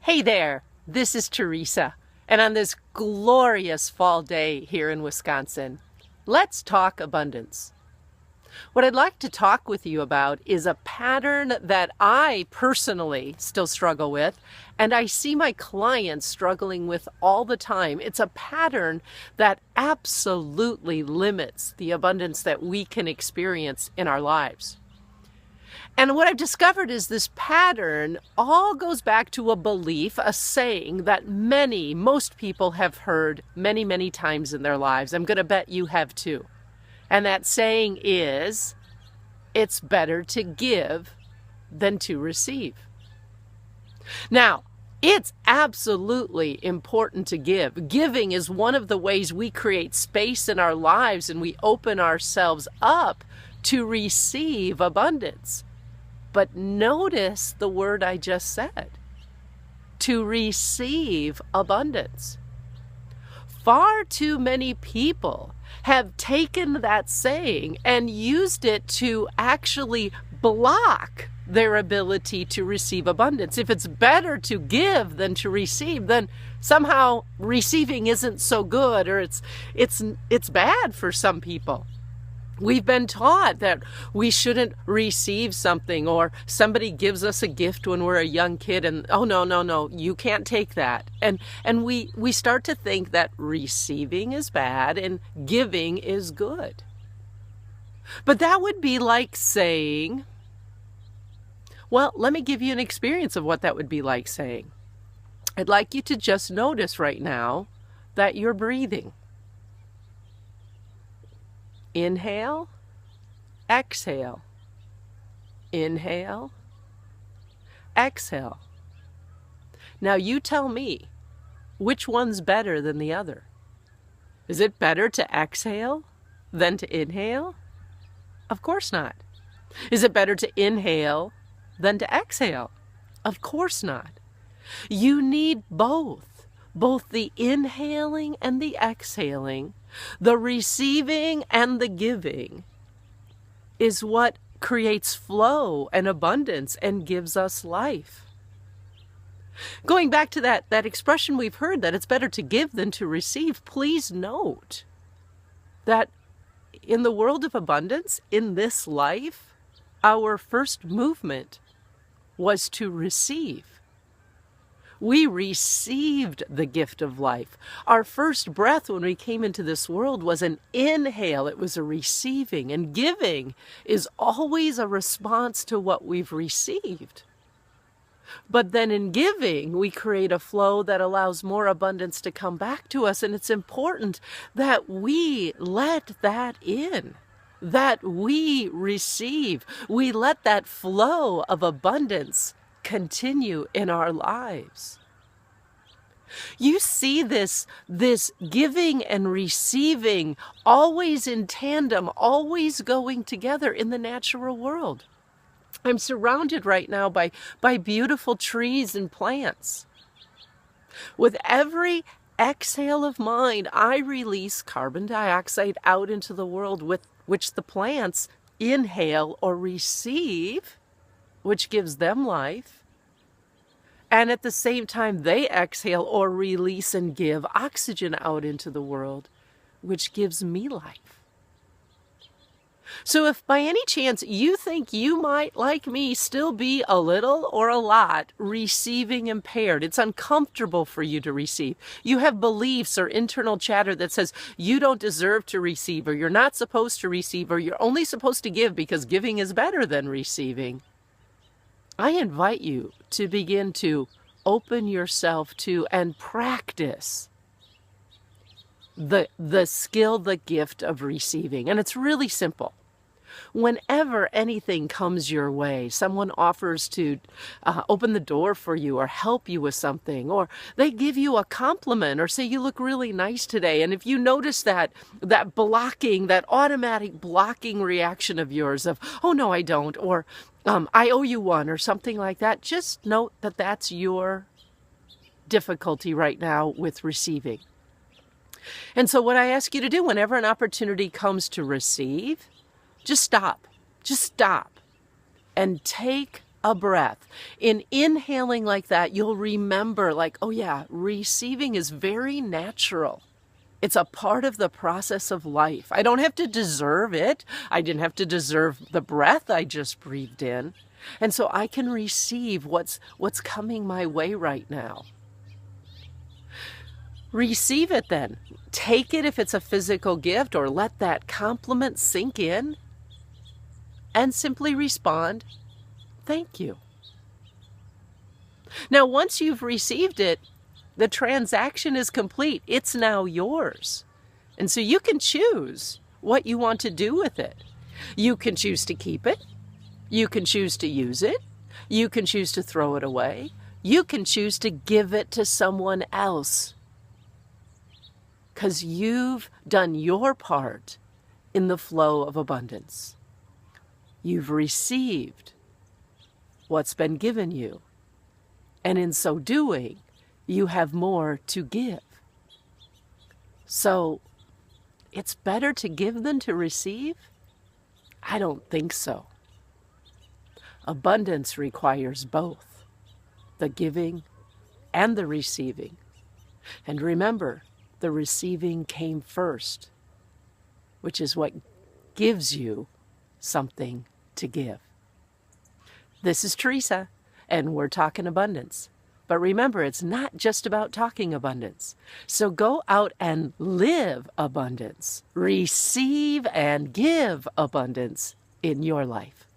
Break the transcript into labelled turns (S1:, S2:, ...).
S1: Hey there, this is Teresa, and on this glorious fall day here in Wisconsin, let's talk abundance. What I'd like to talk with you about is a pattern that I personally still struggle with, and I see my clients struggling with all the time. It's a pattern that absolutely limits the abundance that we can experience in our lives. And what I've discovered is this pattern all goes back to a belief, a saying that most people have heard many, many times in their lives. I'm going to bet you have too. And that saying is, it's better to give than to receive. Now, it's absolutely important to give. Giving is one of the ways we create space in our lives and we open ourselves up to receive abundance. But notice the word I just said, to receive abundance. Far too many people have taken that saying and used it to actually block their ability to receive abundance. If it's better to give than to receive, then somehow receiving isn't so good, or it's bad for some people. We've been taught that we shouldn't receive something, or somebody gives us a gift when we're a young kid and, oh, no, you can't take that. And we start to think that receiving is bad and giving is good. But that would be like saying, well, let me give you an experience of what that would be like saying. I'd like you to just notice right now that you're breathing. Inhale, exhale, inhale, exhale. Now you tell me, which one's better than the other? Is it better to exhale than to inhale? Of course not. Is it better to inhale than to exhale? Of course not. You need both the inhaling and the exhaling. The receiving and the giving is what creates flow and abundance and gives us life. Going back to that expression we've heard that it's better to give than to receive, please note that in the world of abundance, in this life, our first movement was to receive. We received the gift of life. Our first breath when we came into this world was an inhale. It was a receiving. And giving is always a response to what we've received. But then in giving, we create a flow that allows more abundance to come back to us. And it's important that we let that in, that we receive. We let that flow of abundance continue in our lives. You see this giving and receiving always in tandem, always going together in the natural world. I'm surrounded right now by beautiful trees and plants. With every exhale of mine, I release carbon dioxide out into the world, with which the plants inhale or receive, which gives them life. And at the same time, they exhale or release and give oxygen out into the world, which gives me life. So if by any chance you think you might, like me, still be a little or a lot receiving impaired, it's uncomfortable for you to receive, you have beliefs or internal chatter that says you don't deserve to receive, or you're not supposed to receive, or you're only supposed to give because giving is better than receiving, I invite you to begin to open yourself to and practice the skill, the gift of receiving. And it's really simple. Whenever anything comes your way, someone offers to open the door for you or help you with something, or they give you a compliment or say you look really nice today. And if you notice that blocking, that automatic blocking reaction of yours of, oh no, I don't, or I owe you one, or something like that, just note that that's your difficulty right now with receiving. And so what I ask you to do whenever an opportunity comes to receive, just stop and take a breath. In inhaling like that, you'll remember, like, oh yeah, receiving is very natural. It's a part of the process of life. I don't have to deserve it. I didn't have to deserve the breath I just breathed in. And so I can receive what's coming my way right now. Receive it then. Take it if it's a physical gift, or let that compliment sink in and simply respond, thank you. Now, once you've received it, the transaction is complete. It's now yours. And so you can choose what you want to do with it. You can choose to keep it. You can choose to use it. You can choose to throw it away. You can choose to give it to someone else. Because you've done your part in the flow of abundance. You've received what's been given you. And in so doing, you have more to give. So, it's better to give than to receive? I don't think so. Abundance requires both, the giving and the receiving. And remember, the receiving came first, which is what gives you something to give. This is Teresa, and we're talking abundance. But remember, it's not just about talking abundance. So go out and live abundance. Receive and give abundance in your life.